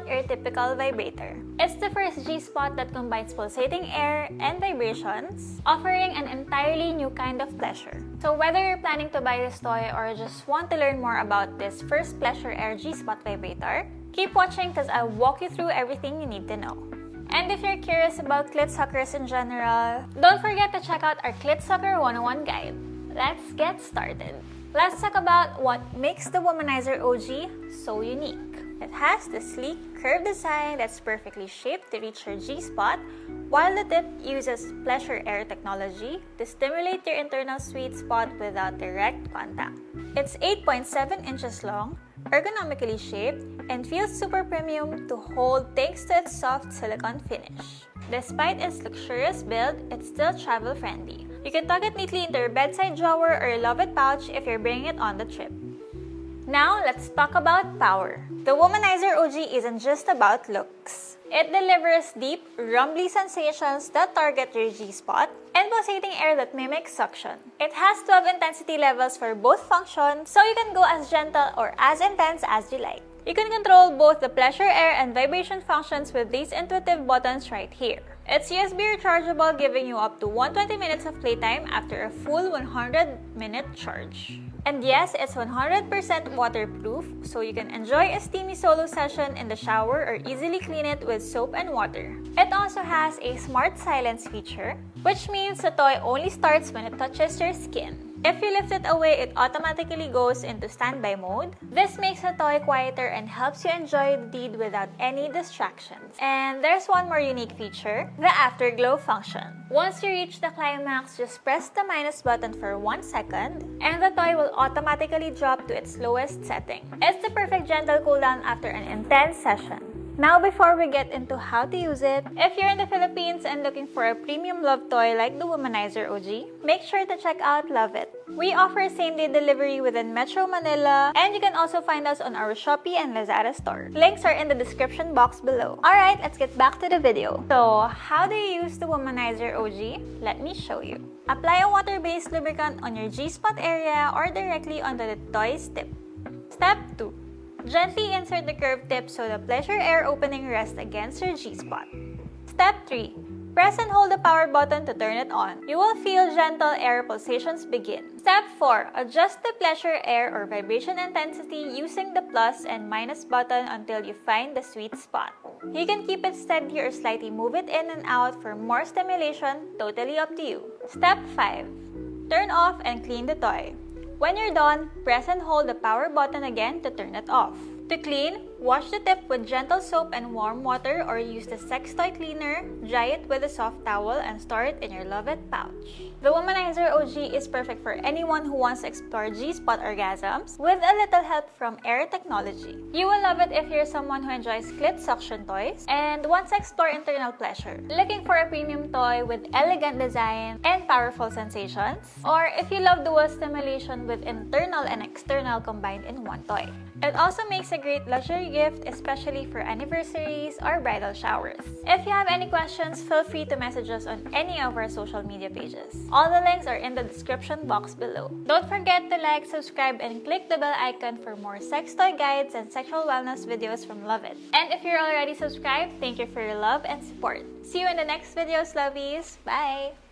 G-Spot Air-Typical Vibrator. It's the first G-Spot that combines pulsating air and vibrations, offering an entirely new kind of pleasure. So whether you're planning to buy this toy or just want to learn more about this first pleasure air G-Spot vibrator, keep watching because I'll walk you through everything you need to know. And if you're curious about clit suckers in general, don't forget to check out our Clit Sucker 101 guide. Let's get started. Let's talk about what makes the Womanizer OG so unique. It has the sleek, curved design that's perfectly shaped to reach your G-spot, while the tip uses pleasure air technology to stimulate your internal sweet spot without direct contact. It's 8.7 inches long, ergonomically shaped, and feels super premium to hold thanks to its soft silicone finish. Despite its luxurious build, it's still travel-friendly. You can tuck it neatly into your bedside drawer or your Lauvette pouch if you're bringing it on the trip. Now, let's talk about power. The Womanizer OG isn't just about looks. It delivers deep, rumbly sensations that target your G-spot and pulsating air that mimics suction. It has 12 intensity levels for both functions, so you can go as gentle or as intense as you like. You can control both the pleasure air and vibration functions with these intuitive buttons right here. It's USB rechargeable, giving you up to 120 minutes of playtime after a full 100-minute charge. And yes, it's 100% waterproof, so you can enjoy a steamy solo session in the shower or easily clean it with soap and water. It also has a smart silence feature, which means the toy only starts when it touches your skin. If you lift it away, it automatically goes into standby mode. This makes the toy quieter and helps you enjoy the deed without any distractions. And there's one more unique feature, the afterglow function. Once you reach the climax, just press the minus button for 1 second, and the toy will automatically drop to its lowest setting. It's the perfect gentle cooldown after an intense session. Now, before we get into how to use it, if you're in the Philippines and looking for a premium love toy like the Womanizer OG, make sure to check out Lauvette. We offer same-day delivery within Metro Manila, and you can also find us on our Shopee and Lazada store. Links are in the description box below. Alright, let's get back to the video. So, how do you use the Womanizer OG? Let me show you. Apply a water-based lubricant on your G-spot area or directly onto the toy's tip. Step 2. Gently insert the curved tip so the pleasure air opening rests against your G-spot. Step 3. Press and hold the power button to turn it on. You will feel gentle air pulsations begin. Step 4. Adjust the pleasure air or vibration intensity using the plus and minus button until you find the sweet spot. You can keep it steady or slightly move it in and out for more stimulation, totally up to you. Step 5. Turn off and clean the toy. When you're done, press and hold the power button again to turn it off. To clean, wash the tip with gentle soap and warm water or use the sex toy cleaner, dry it with a soft towel, and store it in your Lauvette pouch. The Womanizer OG is perfect for anyone who wants to explore G-spot orgasms with a little help from air technology. You will love it if you're someone who enjoys clit suction toys and wants to explore internal pleasure, looking for a premium toy with elegant design and powerful sensations, or if you love dual stimulation with internal and external combined in one toy. It also makes a great luxury gift, especially for anniversaries or bridal showers. If you have any questions, feel free to message us on any of our social media pages. All the links are in the description box below. Don't forget to like, subscribe, and click the bell icon for more sex toy guides and sexual wellness videos from Lauvette. And if you're already subscribed, thank you for your love and support. See you in the next videos, lovies. Bye!